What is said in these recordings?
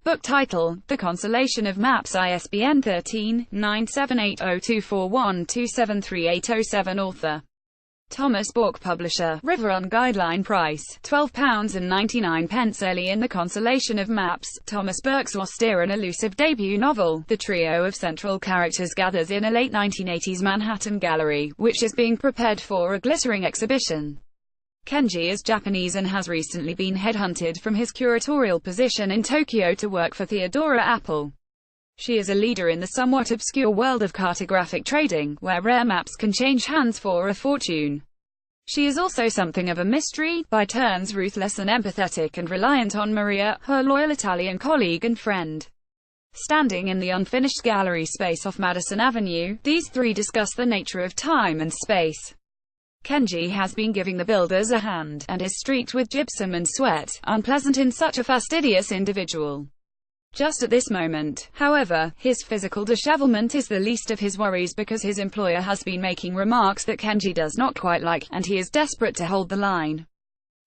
Book title: The Consolation of Maps. ISBN 13-9780241273807. Author: Thomas Bourke. Publisher: River Run. Guideline price: £12.99. Early in The Consolation of Maps, Thomas Bourke's austere and elusive debut novel, the trio of central characters gathers in a late 1980s Manhattan gallery, which is being prepared for a glittering exhibition. Kenji is Japanese and has recently been headhunted from his curatorial position in Tokyo to work for Theodora Apple. She is a leader in the somewhat obscure world of cartographic trading, where rare maps can change hands for a fortune. She is also something of a mystery, by turns ruthless and empathetic, and reliant on Maria, her loyal Italian colleague and friend. Standing in the unfinished gallery space off Madison Avenue, these three discuss the nature of time and space. Kenji has been giving the builders a hand, and is streaked with gypsum and sweat, unpleasant in such a fastidious individual. Just at this moment, however, his physical dishevelment is the least of his worries, because his employer has been making remarks that Kenji does not quite like, and he is desperate to hold the line.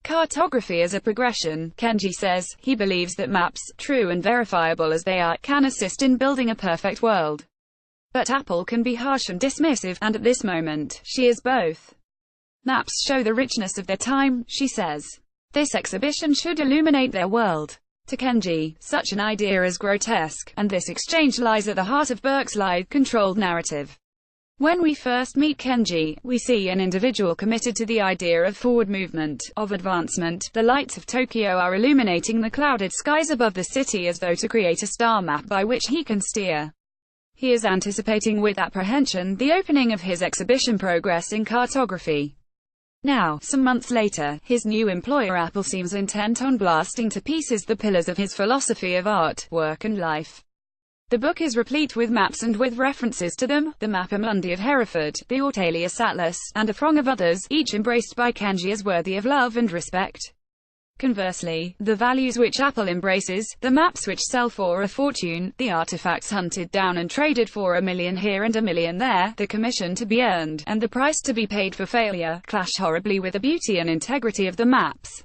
Cartography is a progression, Kenji says. He believes that maps, true and verifiable as they are, can assist in building a perfect world. But Apple can be harsh and dismissive, and at this moment, she is both. Maps show the richness of their time, she says. This exhibition should illuminate their world. To Kenji, such an idea is grotesque, and this exchange lies at the heart of Bourke's lithe, controlled narrative. When we first meet Kenji, we see an individual committed to the idea of forward movement, of advancement. The lights of Tokyo are illuminating the clouded skies above the city as though to create a star map by which he can steer. He is anticipating with apprehension the opening of his exhibition Progress in Cartography. Now, some months later, his new employer Apple seems intent on blasting to pieces the pillars of his philosophy of art, work and life. The book is replete with maps and with references to them, the Mappa Mundi of Hereford, the Ortelius Atlas, and a throng of others, each embraced by Kenji as worthy of love and respect. Conversely, the values which Apple embraces, the maps which sell for a fortune, the artifacts hunted down and traded for $1 million here and $1 million there, the commission to be earned, and the price to be paid for failure, clash horribly with the beauty and integrity of the maps.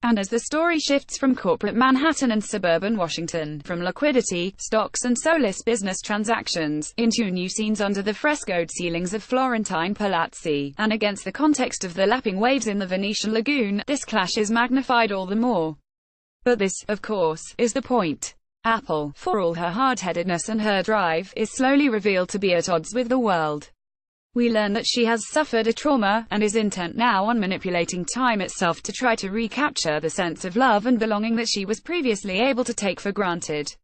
And as the story shifts from corporate Manhattan and suburban Washington, from liquidity, stocks and soulless business transactions, into new scenes under the frescoed ceilings of Florentine palazzi, and against the context of the lapping waves in the Venetian lagoon, this clash is magnified all the more. But this, of course, is the point. Apple, for all her hard-headedness and her drive, is slowly revealed to be at odds with the world. We learn that she has suffered a trauma, and is intent now on manipulating time itself to try to recapture the sense of love and belonging that she was previously able to take for granted.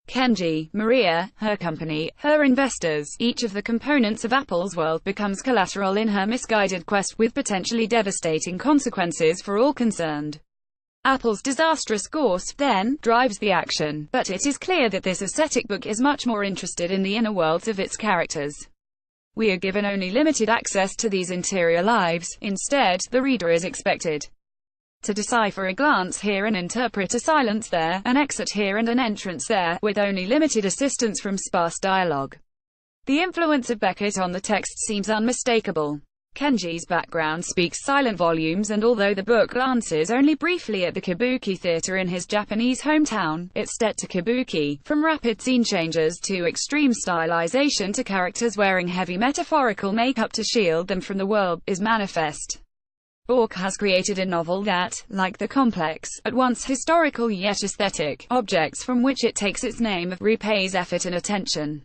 Kenji, Maria, her company, her investors, each of the components of Apple's world becomes collateral in her misguided quest, with potentially devastating consequences for all concerned. Apple's disastrous course, then, drives the action, but it is clear that this ascetic book is much more interested in the inner worlds of its characters. We are given only limited access to these interior lives. Instead, the reader is expected to decipher a glance here and interpret a silence there, an exit here and an entrance there, with only limited assistance from sparse dialogue. The influence of Beckett on the text seems unmistakable. Kenji's background speaks silent volumes, and although the book glances only briefly at the kabuki theater in his Japanese hometown, its debt to kabuki, from rapid scene changes to extreme stylization to characters wearing heavy metaphorical makeup to shield them from the world, is manifest. Bourke has created a novel that, like the complex, at once historical yet aesthetic, objects from which it takes its name, repays effort and attention.